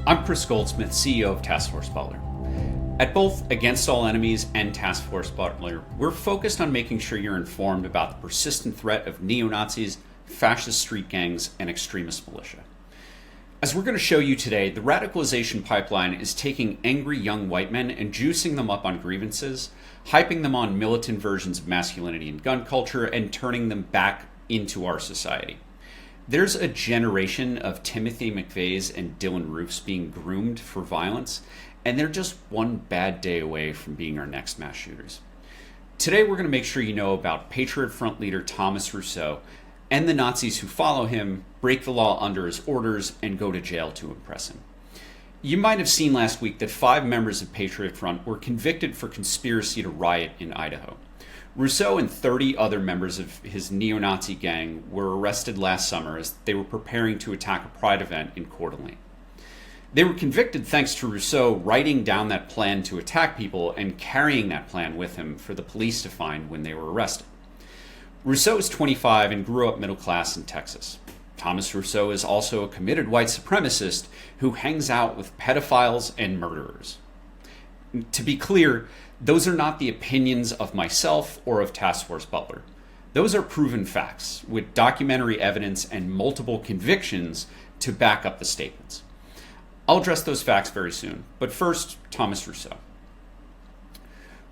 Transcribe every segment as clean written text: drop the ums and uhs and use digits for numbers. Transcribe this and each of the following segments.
I'm Chris Goldsmith, CEO of Task Force Butler. At both Against All Enemies and Task Force Butler, we're focused on making sure you're informed about the persistent threat of neo-Nazis, fascist street gangs, and extremist militia. As we're going to show you today, the radicalization pipeline is taking angry young white men and juicing them up on grievances, hyping them on militant versions of masculinity and gun culture, and turning them back into our society. There's a generation of Timothy McVeighs and Dylan Roofs being groomed for violence, and they're just one bad day away from being our next mass shooters. Today we're going to make sure you know about Patriot Front leader Thomas Rousseau and the Nazis who follow him, break the law under his orders, and go to jail to impress him. You might have seen last week that 5 members of Patriot Front were convicted for conspiracy to riot in Idaho. Rousseau and 30 other members of his neo-Nazi gang were arrested last summer as they were preparing to attack a pride event in Coeur d'Alene. They were convicted thanks to Rousseau writing down that plan to attack people and carrying that plan with him for the police to find when they were arrested. Rousseau is 25 and grew up middle class in Texas. Thomas Rousseau is also a committed white supremacist who hangs out with pedophiles and murderers. To be clear, those are not the opinions of myself or of Task Force Butler. Those are proven facts with documentary evidence and multiple convictions to back up the statements. I'll address those facts very soon, but first, Thomas Rousseau.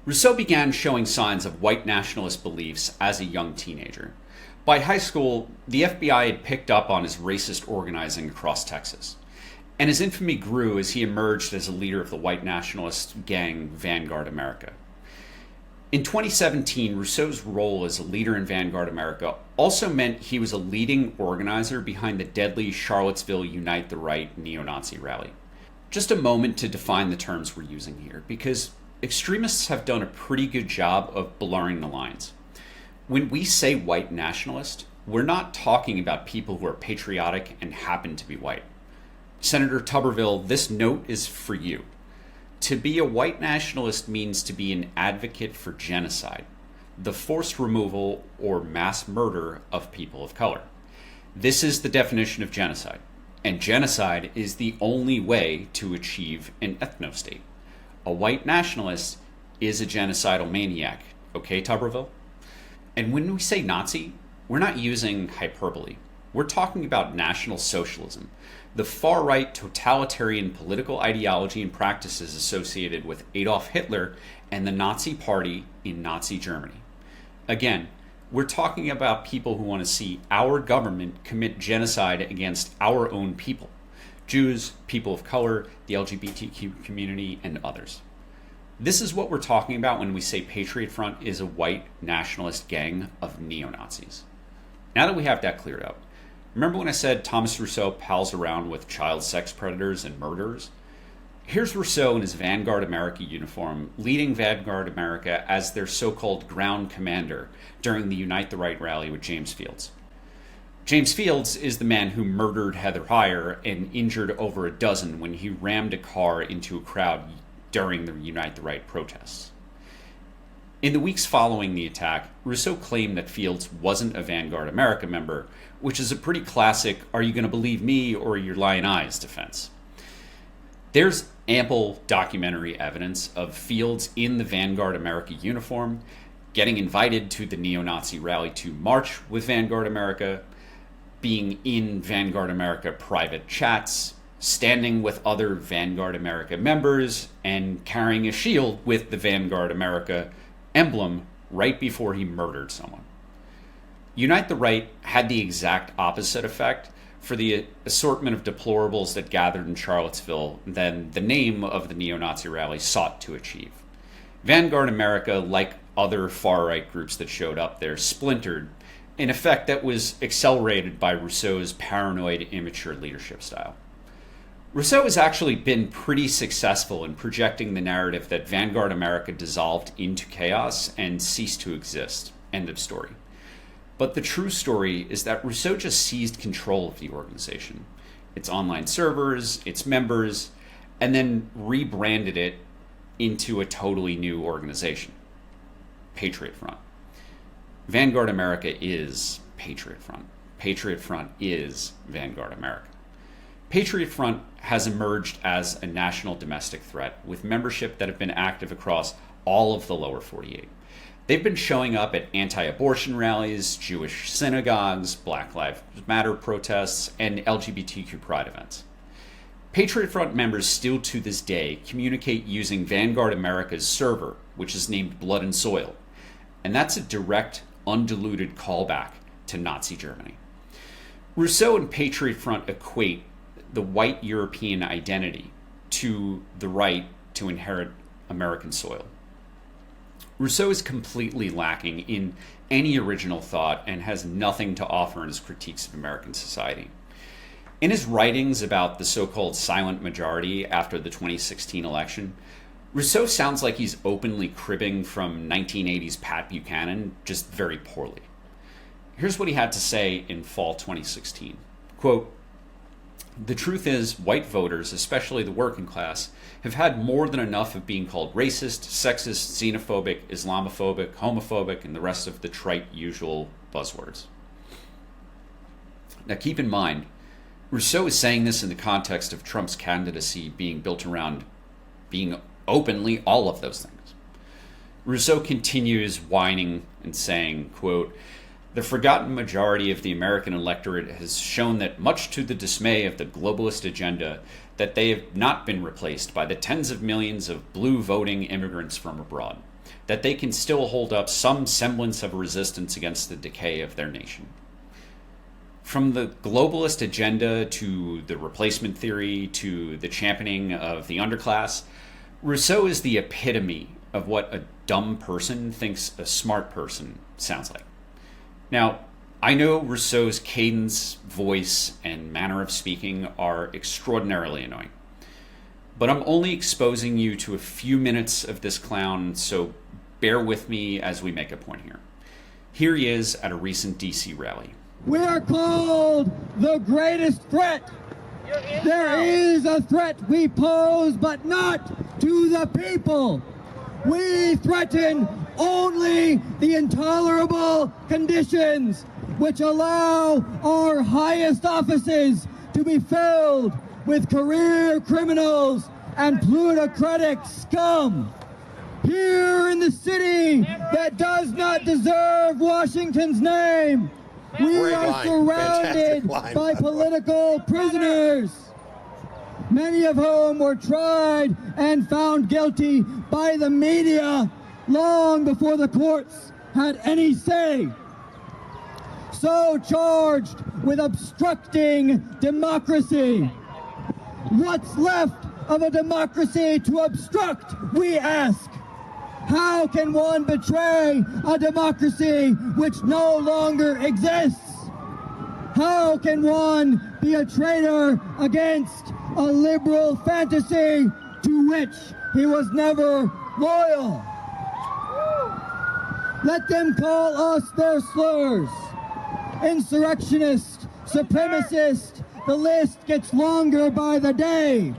Rousseau began showing signs of white nationalist beliefs as a young teenager. By high school, the FBI had picked up on his racist organizing across Texas, and his infamy grew as he emerged as a leader of the white nationalist gang Vanguard America. In 2017, Rousseau's role as a leader in Vanguard America also meant he was a leading organizer behind the deadly Charlottesville Unite the Right neo-Nazi rally. Just a moment to define the terms we're using here, because extremists have done a pretty good job of blurring the lines. When we say white nationalist, we're not talking about people who are patriotic and happen to be white. Senator Tuberville, this note is for you. To be a white nationalist means to be an advocate for genocide, the forced removal or mass murder of people of color. This is the definition of genocide, and genocide is the only way to achieve an ethno-state. A white nationalist is a genocidal maniac, okay, Tuberville? And when we say Nazi, we're not using hyperbole. We're talking about National Socialism, the far-right totalitarian political ideology and practices associated with Adolf Hitler and the Nazi Party in Nazi Germany. Again, we're talking about people who want to see our government commit genocide against our own people, Jews, people of color, the LGBTQ community, and others. This is what we're talking about when we say Patriot Front is a white nationalist gang of neo-Nazis. Now that we have that cleared up, remember when I said Thomas Rousseau pals around with child sex predators and murderers? Here's Rousseau in his Vanguard America uniform, leading Vanguard America as their so-called ground commander during the Unite the Right rally with James Fields. James Fields is the man who murdered Heather Heyer and injured over a dozen when he rammed a car into a crowd during the Unite the Right protests. In the weeks following the attack, Rousseau claimed that Fields wasn't a Vanguard America member, which is a pretty classic, are you going to believe me or your lying eyes defense. There's ample documentary evidence of Fields in the Vanguard America uniform, getting invited to the neo-Nazi rally to march with Vanguard America, being in Vanguard America private chats, standing with other Vanguard America members, and carrying a shield with the Vanguard America emblem right before he murdered someone. Unite the Right had the exact opposite effect for the assortment of deplorables that gathered in Charlottesville than the name of the neo-Nazi rally sought to achieve. Vanguard America, like other far-right groups that showed up there, splintered, an effect that was accelerated by Rousseau's paranoid, immature leadership style. Rousseau has actually been pretty successful in projecting the narrative that Vanguard America dissolved into chaos and ceased to exist. End of story. But the true story is that Rousseau just seized control of the organization, its online servers, its members, and then rebranded it into a totally new organization, Patriot Front. Vanguard America is Patriot Front. Patriot Front is Vanguard America. Patriot Front has emerged as a national domestic threat with membership that have been active across all of the lower 48. They've been showing up at anti-abortion rallies, Jewish synagogues, Black Lives Matter protests, and LGBTQ pride events. Patriot Front members still to this day communicate using Vanguard America's server, which is named Blood and Soil, and that's a direct, undiluted callback to Nazi Germany. Rousseau and Patriot Front equate the white European identity to the right to inherit American soil. Rousseau is completely lacking in any original thought and has nothing to offer in his critiques of American society. In his writings about the so-called silent majority after the 2016 election, Rousseau sounds like he's openly cribbing from 1980s Pat Buchanan, just very poorly. Here's what he had to say in fall 2016. Quote, "The truth is, white voters, especially the working class, have had more than enough of being called racist, sexist, xenophobic, Islamophobic, homophobic, and the rest of the trite usual buzzwords." Now keep in mind, Rousseau is saying this in the context of Trump's candidacy being built around being openly all of those things. Rousseau continues whining and saying, quote, "The forgotten majority of the American electorate has shown that, much to the dismay of the globalist agenda, that they have not been replaced by the tens of millions of blue voting immigrants from abroad, that they can still hold up some semblance of resistance against the decay of their nation." From the globalist agenda to the replacement theory to the championing of the underclass, Rousseau is the epitome of what a dumb person thinks a smart person sounds like. Now, I know Rousseau's cadence, voice, and manner of speaking are extraordinarily annoying, but I'm only exposing you to a few minutes of this clown, so bear with me as we make a point here. Here he is at a recent DC rally. "We are called the greatest threat. There is a threat we pose, but not to the people. We threaten only the intolerable conditions which allow our highest offices to be filled with career criminals and plutocratic scum. Here in the city that does not deserve Washington's name, we are surrounded by political prisoners, many of whom were tried and found guilty by the media long before the courts had any say. So charged with obstructing democracy. What's left of a democracy to obstruct, we ask? How can one betray a democracy which no longer exists? How can one be a traitor against a liberal fantasy to which he was never loyal? Let them call us their slurs. Insurrectionist, supremacist, the list gets longer by the day.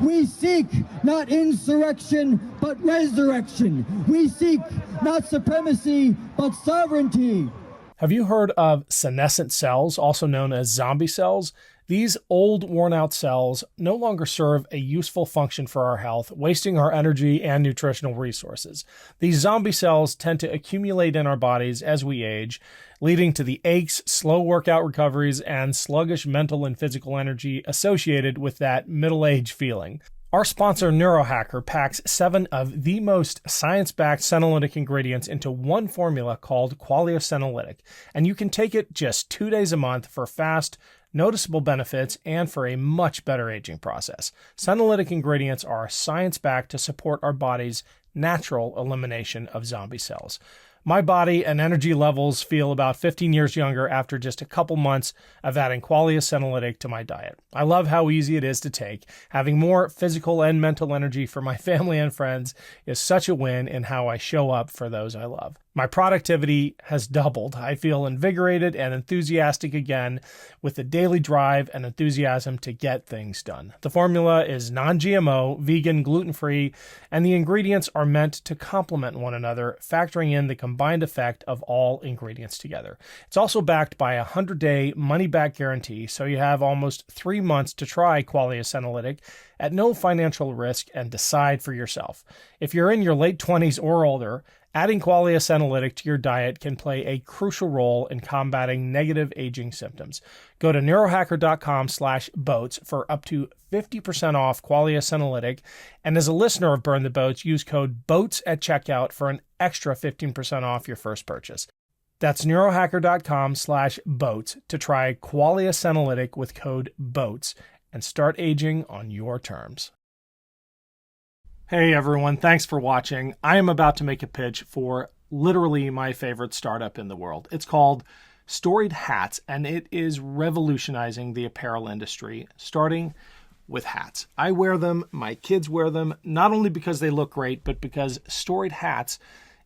We seek not insurrection, but resurrection. We seek not supremacy, but sovereignty. Have you heard of senescent cells, also known as zombie cells? These old, worn-out cells no longer serve a useful function for our health, wasting our energy and nutritional resources. These zombie cells tend to accumulate in our bodies as we age, leading to the aches, slow workout recoveries, and sluggish mental and physical energy associated with that middle-age feeling. Our sponsor, Neurohacker, packs 7 of the most science-backed senolytic ingredients into one formula called Qualia Senolytic, and you can take it just 2 days a month for fast, noticeable benefits and for a much better aging process. Senolytic ingredients are science-backed to support our body's natural elimination of zombie cells. My body and energy levels feel about 15 years younger after just a couple months of adding Qualia Senolytic to my diet. I love how easy it is to take. Having more physical and mental energy for my family and friends is such a win in how I show up for those I love. My productivity has doubled. I feel invigorated and enthusiastic again with the daily drive and enthusiasm to get things done. The formula is non-GMO, vegan, gluten-free, and the ingredients are meant to complement one another, factoring in the combined effect of all ingredients together. It's also backed by a 100-day money-back guarantee, so you have almost 3 months to try Qualia Senolytic at no financial risk and decide for yourself. If you're in your late 20s or older, adding Qualia Senolytic to your diet can play a crucial role in combating negative aging symptoms. Go to neurohacker.com/boats for up to 50% off Qualia Senolytic. And as a listener of Burn the Boats, use code BOATS at checkout for an extra 15% off your first purchase. That's neurohacker.com/boats to try Qualia Senolytic with code BOATS and start aging on your terms. Hey everyone, thanks for watching. I am about to make a pitch for literally my favorite startup in the world. It's called Storied Hats, and it is revolutionizing the apparel industry, starting with hats. I wear them, my kids wear them, not only because they look great, but because Storied Hats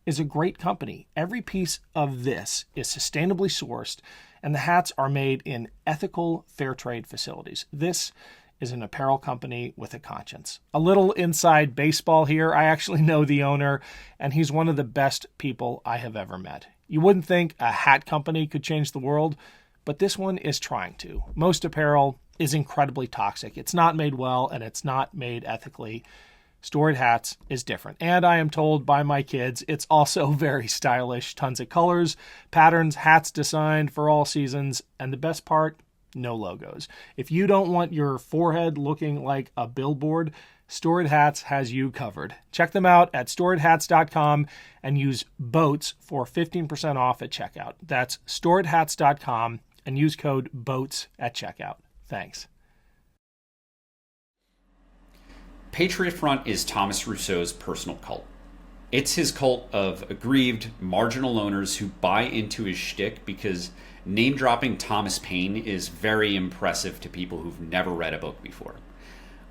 is a great company. Every piece of this is sustainably sourced, and the hats are made in ethical fair trade facilities. This is an apparel company with a conscience. A little inside baseball here. I actually know the owner, and he's one of the best people I have ever met. You wouldn't think a hat company could change the world, but this one is trying to. Most apparel is incredibly toxic. It's not made well, and it's not made ethically. Storied Hats is different. And I am told by my kids, it's also very stylish. Tons of colors, patterns, hats designed for all seasons, and the best part, no logos. If you don't want your forehead looking like a billboard, Storied Hats has you covered. Check them out at storiedhats.com and use BOATS for 15% off at checkout. That's storiedhats.com and use code BOATS at checkout. Thanks. Patriot Front is Thomas Rousseau's personal cult. It's his cult of aggrieved, marginal owners who buy into his shtick because name-dropping Thomas Paine is very impressive to people who've never read a book before.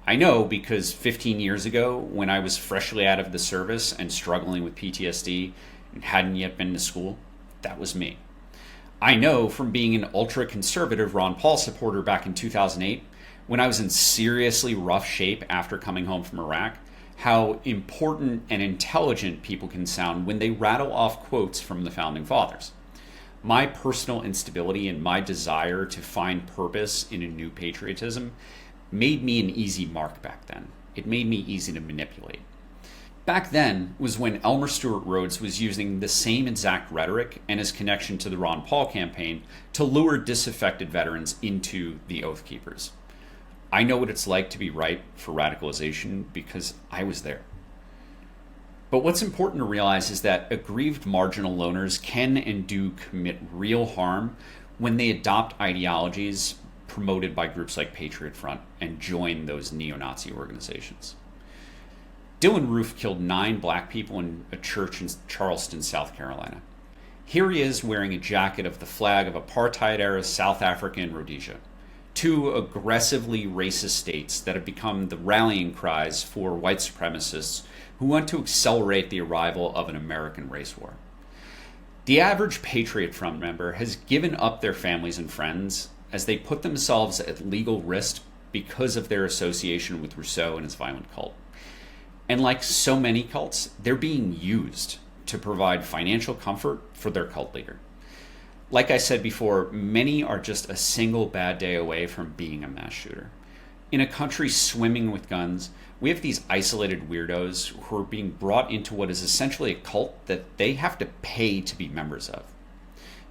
I know because 15 years ago, when I was freshly out of the service and struggling with PTSD and hadn't yet been to school, that was me. I know from being an ultra-conservative Ron Paul supporter back in 2008, when I was in seriously rough shape after coming home from Iraq, how important and intelligent people can sound when they rattle off quotes from the Founding Fathers. My personal instability and my desire to find purpose in a new patriotism made me an easy mark back then. It made me easy to manipulate. Back then was when Elmer Stewart Rhodes was using the same exact rhetoric and his connection to the Ron Paul campaign to lure disaffected veterans into the Oath Keepers. I know what it's like to be ripe for radicalization because I was there. But what's important to realize is that aggrieved marginal loners can and do commit real harm when they adopt ideologies promoted by groups like Patriot Front and join those neo-Nazi organizations. Dylan Roof killed 9 black people in a church in Charleston, South Carolina. Here he is wearing a jacket of the flag of apartheid-era South Africa and Rhodesia, 2 aggressively racist states that have become the rallying cries for white supremacists who want to accelerate the arrival of an American race war. The average Patriot Front member has given up their families and friends as they put themselves at legal risk because of their association with Rousseau and his violent cult. And like so many cults, they're being used to provide financial comfort for their cult leader. Like I said before, many are just a single bad day away from being a mass shooter. In a country swimming with guns, we have these isolated weirdos who are being brought into what is essentially a cult that they have to pay to be members of.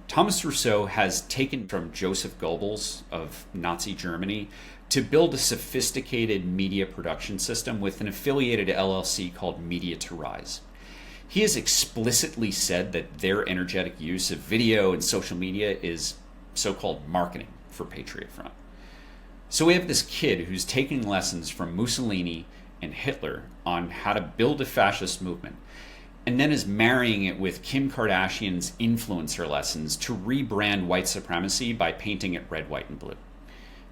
Thomas Rousseau has taken from Joseph Goebbels of Nazi Germany to build a sophisticated media production system with an affiliated LLC called Media to Rise. He has explicitly said that their energetic use of video and social media is so-called marketing for Patriot Front. So we have this kid who's taking lessons from Mussolini and Hitler on how to build a fascist movement, and then is marrying it with Kim Kardashian's influencer lessons to rebrand white supremacy by painting it red, white, and blue.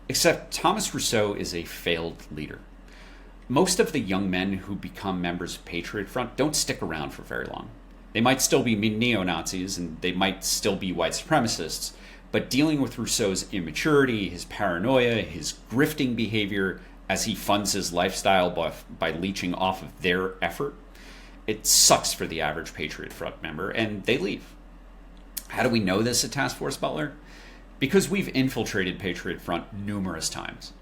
Except Thomas Rousseau is a failed leader. Most of the young men who become members of Patriot Front don't stick around for very long. They might still be neo-Nazis and they might still be white supremacists, but dealing with Rousseau's immaturity, his paranoia, his grifting behavior as he funds his lifestyle by leeching off of their effort, it sucks for the average Patriot Front member, and they leave. How do we know this at Task Force Butler? Because we've infiltrated Patriot Front numerous times.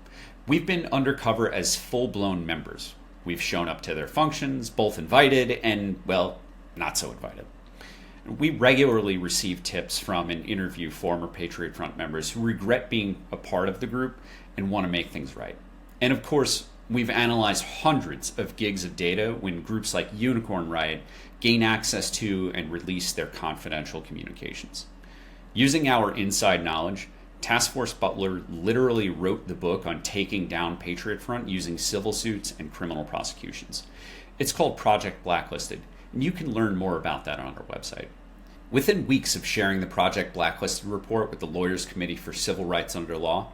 We've been undercover as full-blown members. We've shown up to their functions, both invited and, well, not so invited. We regularly receive tips from and interview former Patriot Front members who regret being a part of the group and want to make things right. And of course, we've analyzed hundreds of gigs of data when groups like Unicorn Riot gain access to and release their confidential communications. Using our inside knowledge, Task Force Butler literally wrote the book on taking down Patriot Front using civil suits and criminal prosecutions. It's called Project Blacklisted, and you can learn more about that on our website. Within weeks of sharing the Project Blacklisted report with the Lawyers Committee for Civil Rights Under Law,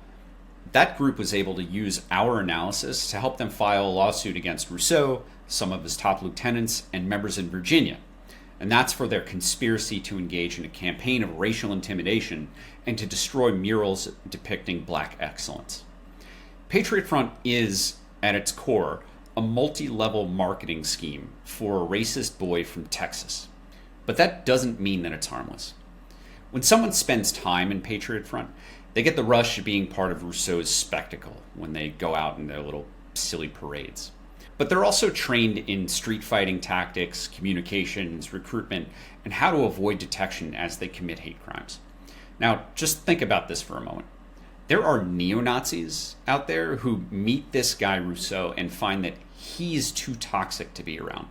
that group was able to use our analysis to help them file a lawsuit against Rousseau, some of his top lieutenants, and members in Virginia. And that's for their conspiracy to engage in a campaign of racial intimidation and to destroy murals depicting black excellence. Patriot Front is, at its core, a multi-level marketing scheme for a racist boy from Texas. But that doesn't mean that it's harmless. When someone spends time in Patriot Front, they get the rush of being part of Rousseau's spectacle when they go out in their little silly parades. But they're also trained in street fighting tactics, communications, recruitment, and how to avoid detection as they commit hate crimes. Now, just think about this for a moment. There are neo-Nazis out there who meet this guy Rousseau and find that he's too toxic to be around.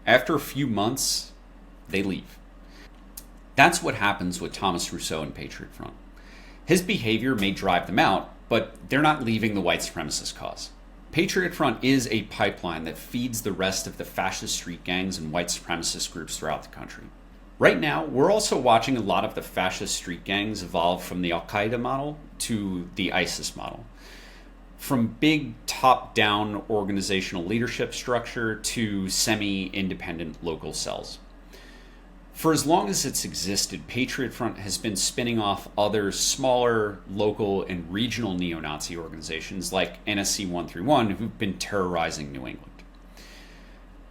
After a few months, they leave. That's what happens with Thomas Rousseau and Patriot Front. His behavior may drive them out, but they're not leaving the white supremacist cause. Patriot Front is a pipeline that feeds the rest of the fascist street gangs and white supremacist groups throughout the country. Right now, we're also watching a lot of the fascist street gangs evolve from the Al-Qaeda model to the ISIS model. From big top-down organizational leadership structure to semi-independent local cells. For as long as it's existed, Patriot Front has been spinning off other smaller, local, and regional neo-Nazi organizations like NSC 131 who've been terrorizing New England.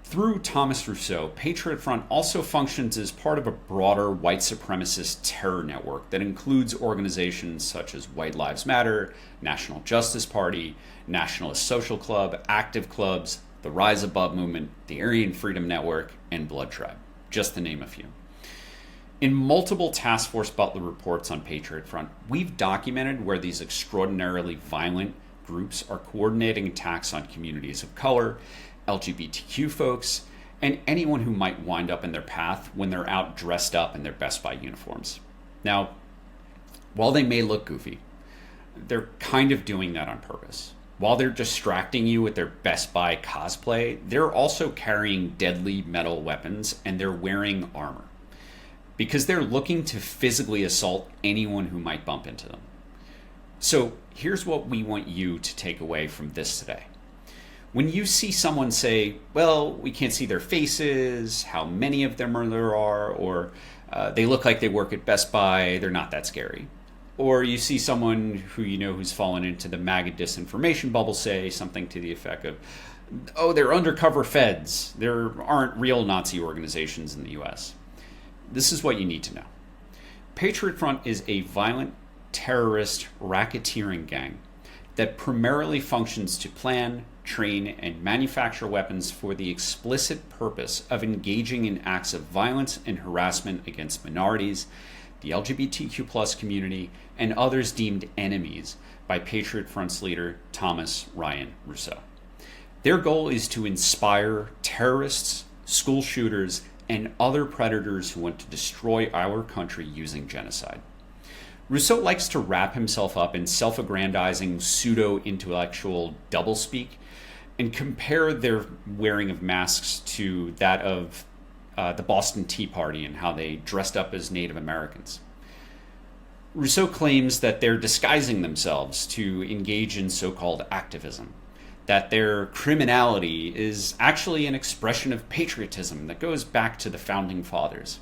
Through Thomas Rousseau, Patriot Front also functions as part of a broader white supremacist terror network that includes organizations such as White Lives Matter, National Justice Party, Nationalist Social Club, Active Clubs, the Rise Above Movement, the Aryan Freedom Network, and Blood Tribe, just to name a few. In multiple Task Force Butler reports on Patriot Front, we've documented where these extraordinarily violent groups are coordinating attacks on communities of color, LGBTQ folks, and anyone who might wind up in their path when they're out dressed up in their Best Buy uniforms. Now, while they may look goofy, they're kind of doing that on purpose. While they're distracting you with their Best Buy cosplay, they're also carrying deadly metal weapons and they're wearing armor because they're looking to physically assault anyone who might bump into them. So here's what we want you to take away from this today. When you see someone say, well, we can't see their faces, how many of them there are, or they look like they work at Best Buy, they're not that scary. Or you see someone who you know who's fallen into the MAGA disinformation bubble say something to the effect of, oh, they're undercover feds. There aren't real Nazi organizations in the US. This is what you need to know. Patriot Front is a violent, terrorist, racketeering gang that primarily functions to plan, train, and manufacture weapons for the explicit purpose of engaging in acts of violence and harassment against minorities, the LGBTQ+ community, and others deemed enemies by Patriot Front's leader, Thomas Ryan Rousseau. Their goal is to inspire terrorists, school shooters, and other predators who want to destroy our country using genocide. Rousseau likes to wrap himself up in self-aggrandizing, pseudo-intellectual doublespeak and compare their wearing of masks to that of the Boston Tea Party and how they dressed up as Native Americans. Rousseau claims that they're disguising themselves to engage in so-called activism. that their criminality is actually an expression of patriotism that goes back to the founding fathers.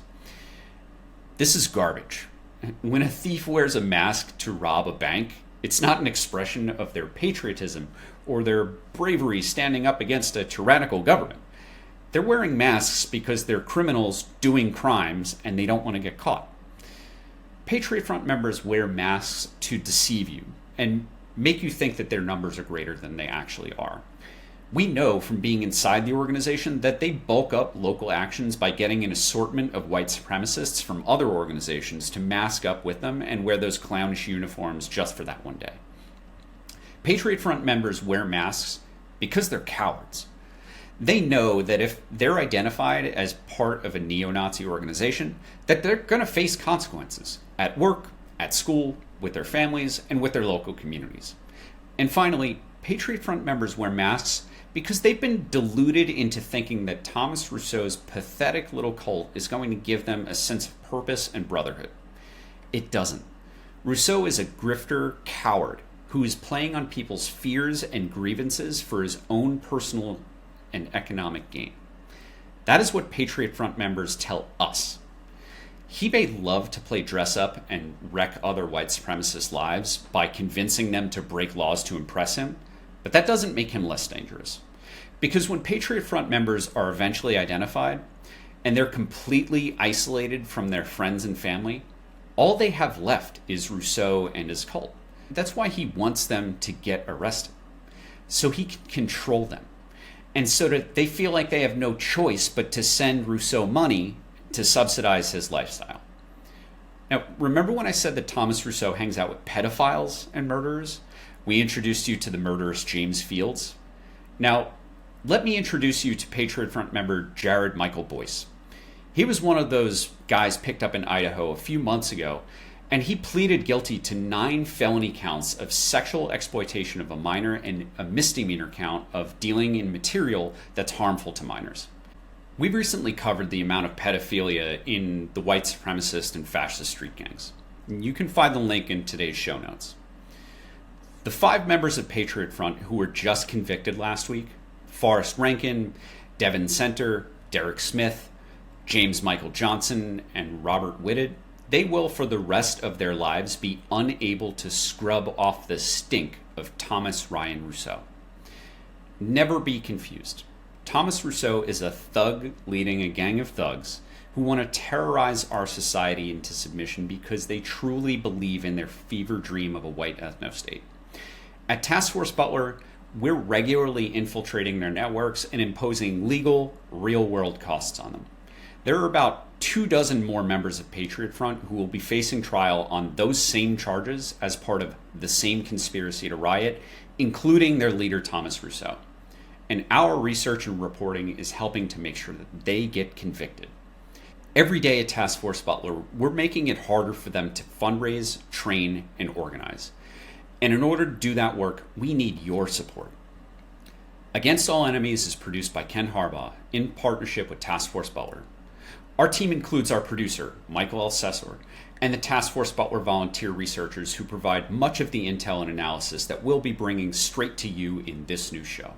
This is garbage. When a thief wears a mask to rob a bank, it's not an expression of their patriotism or their bravery standing up against a tyrannical government. They're wearing masks because they're criminals doing crimes and they don't want to get caught. Patriot Front members wear masks to deceive you and make you think that their numbers are greater than they actually are. We know from being inside the organization that they bulk up local actions by getting an assortment of white supremacists from other organizations to mask up with them and wear those clownish uniforms just for that one day. Patriot Front members wear masks because they're cowards. They know that if they're identified as part of a neo-Nazi organization, that they're going to face consequences at work, at school, with their families, and with their local communities. And finally, Patriot Front members wear masks because they've been deluded into thinking that Thomas Rousseau's pathetic little cult is going to give them a sense of purpose and brotherhood. It doesn't. Rousseau is a grifter coward who is playing on people's fears and grievances for his own personal and economic gain. That is what Patriot Front members tell us. He may love to play dress up and wreck other white supremacist lives by convincing them to break laws to impress him, but that doesn't make him less dangerous. Because when Patriot Front members are eventually identified and they're completely isolated from their friends and family, all they have left is Rousseau and his cult. That's why he wants them to get arrested, so he can control them. And so that they feel like they have no choice but to send Rousseau money to subsidize his lifestyle. Now, remember when I said that Thomas Rousseau hangs out with pedophiles and murderers? We introduced you to the murderous James Fields. Now, let me introduce you to Patriot Front member Jared Michael Boyce. He was one of those guys picked up in Idaho a few months ago, and he pleaded guilty to 9 felony counts of sexual exploitation of a minor and a misdemeanor count of dealing in material that's harmful to minors. We've recently covered the amount of pedophilia in the white supremacist and fascist street gangs. You can find the link in today's show notes. The 5 members of Patriot Front who were just convicted last week, Forrest Rankin, Devin Center, Derek Smith, James Michael Johnson, and Robert Whitted, they will for the rest of their lives be unable to scrub off the stink of Thomas Ryan Rousseau. Never be confused. Thomas Rousseau is a thug leading a gang of thugs who want to terrorize our society into submission because they truly believe in their fever dream of a white ethno-state. At Task Force Butler, we're regularly infiltrating their networks and imposing legal, real-world costs on them. There are about 24 more members of Patriot Front who will be facing trial on those same charges as part of the same conspiracy to riot, including their leader, Thomas Rousseau. And our research and reporting is helping to make sure that they get convicted. Every day at Task Force Butler, we're making it harder for them to fundraise, train, and organize. And in order to do that work, we need your support. Against All Enemies is produced by Ken Harbaugh in partnership with Task Force Butler. Our team includes our producer, Michael L. Sessor, and the Task Force Butler volunteer researchers who provide much of the intel and analysis that we'll be bringing straight to you in this new show.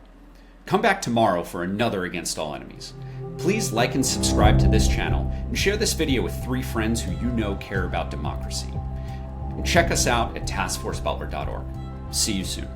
Come back tomorrow for another Against All Enemies. Please like and subscribe to this channel and share this video with 3 friends who you know care about democracy. And check us out at taskforcebutler.org. See you soon.